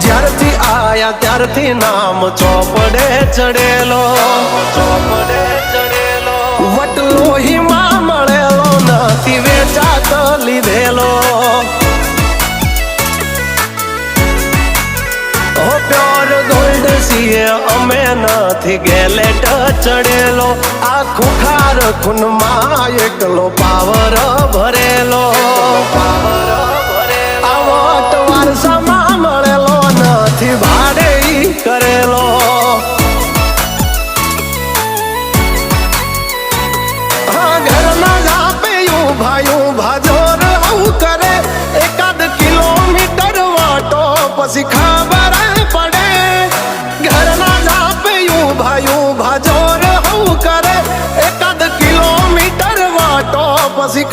જ્યારથી આયા ત્યારથી નામ ચોપડે ચડેલો, વટલોહીમાં મળેલો નથી વેચાત લીધેલો. પ્યોર ગોલ્ડ સીએ અમે નથી ગેલેટ ચડેલો. આ ખુખાર ખૂનમાં એકલો પાવર ભરેલો. આ વટ વારસામાં મળેલો નથી ભાડે કરેલો. ઘરના જાપે ભાયું ભાજોર આવું કરે. એકાદ કિલોમીટર વાટો પછી ખબર પડે. ઘરના જાપે ભાયું ભાજોર આવું કરે. એકાદ કિલોમીટર વાટો પછી